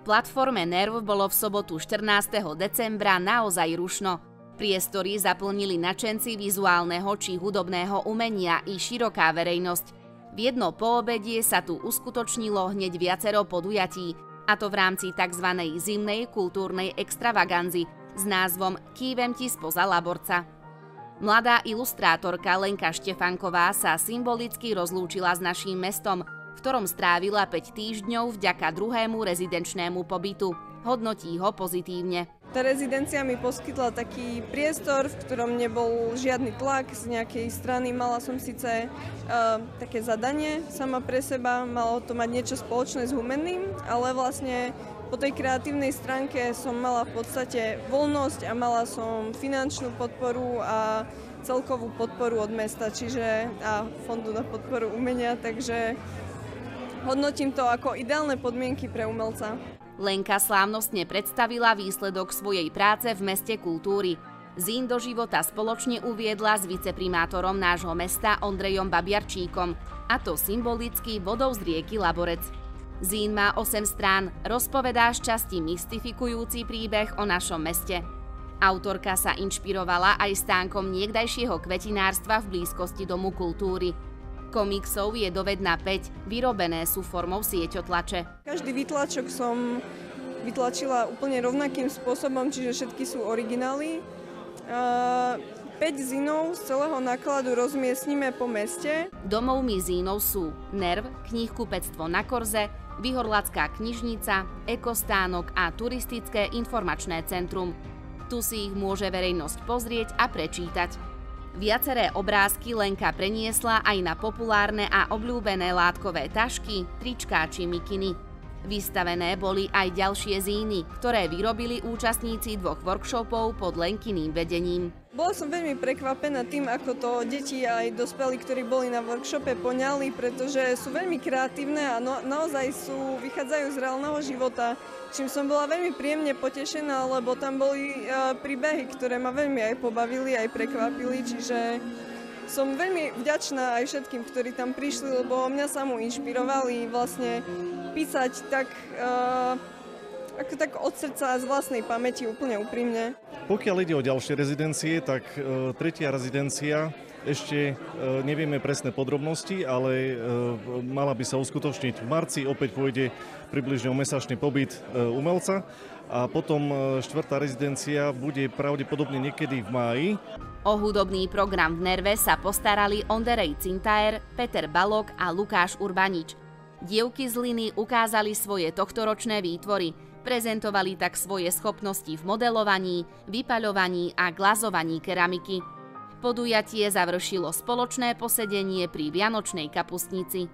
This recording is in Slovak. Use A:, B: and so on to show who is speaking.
A: platforme Nerv bolo v sobotu 14. decembra naozaj rušno. Priestory zaplnili nadšenci vizuálneho či hudobného umenia i široká verejnosť. V jedno poobedie sa tu uskutočnilo hneď viacero podujatí, a to v rámci tzv. Zimnej kultúrnej extravaganzy s názvom Kývem ti spoza Laborca. Mladá ilustrátorka Lenka Štefanková sa symbolicky rozlúčila s naším mestom, v ktorom strávila 5 týždňov vďaka druhému rezidenčnému pobytu. Hodnotí ho pozitívne.
B: Tá rezidencia mi poskytla taký priestor, v ktorom nebol žiadny tlak z nejakej strany. Mala som síce také zadanie sama pre seba, malo to mať niečo spoločné s humenným, ale vlastne po tej kreatívnej stránke som mala v podstate voľnosť a mala som finančnú podporu a celkovú podporu od mesta, a Fondu na podporu umenia, takže hodnotím to ako ideálne podmienky pre umelca.
A: Lenka slávnostne predstavila výsledok svojej práce v meste kultúry. Zín do života spoločne uviedla s viceprimátorom nášho mesta Ondrejom Babiarčíkom, a to symbolicky vodou z rieky Laborec. Zín má 8 strán, rozpovedá šťastí mystifikujúci príbeh o našom meste. Autorka sa inšpirovala aj stánkom niekdajšieho kvetinárstva v blízkosti Domu kultúry. Komiksov je dovedna 5, vyrobené sú formou sieťotlače.
B: Každý výtlačok som vytlačila úplne rovnakým spôsobom, čiže všetky sú originály. 5 zínov z celého nákladu rozmiestnime po meste.
A: Domovmi zínov sú Nerv, knihkupectvo Na Korze, Vyhorlacká knižnica, Ekostánok a Turistické informačné centrum. Tu si ich môže verejnosť pozrieť a prečítať. Viaceré obrázky Lenka preniesla aj na populárne a obľúbené látkové tašky, tričká či mikiny. Vystavené boli aj ďalšie zíny, ktoré vyrobili účastníci 2 workshopov pod Lenkyným vedením.
B: Bola som veľmi prekvapená tým, ako to deti a aj dospelí, ktorí boli na workshope, poňali, pretože sú veľmi kreatívne a naozaj vychádzajú z reálneho života. Čím som bola veľmi príjemne potešená, lebo tam boli príbehy, ktoré ma veľmi aj pobavili, aj prekvapili, čiže som veľmi vďačná aj všetkým, ktorí tam prišli, lebo mňa samú inšpirovali vlastne písať tak od srdca a z vlastnej pamäti, úplne úprimne.
C: Pokiaľ ide o ďalšie rezidencie, tak tretia rezidencia, ešte nevieme presné podrobnosti, ale mala by sa uskutočniť v marci. Opäť pôjde približne o mesačný pobyt umelca. A potom štvrtá rezidencia bude pravdepodobne niekedy v máji.
A: O hudobný program v Nerve sa postarali Ondrej Cintaer, Peter Balok a Lukáš Urbanič. Dievky z Liny ukázali svoje tohtoročné výtvory, prezentovali tak svoje schopnosti v modelovaní, vypaľovaní a glazovaní keramiky. Podujatie završilo spoločné posedenie pri Vianočnej kapustnici.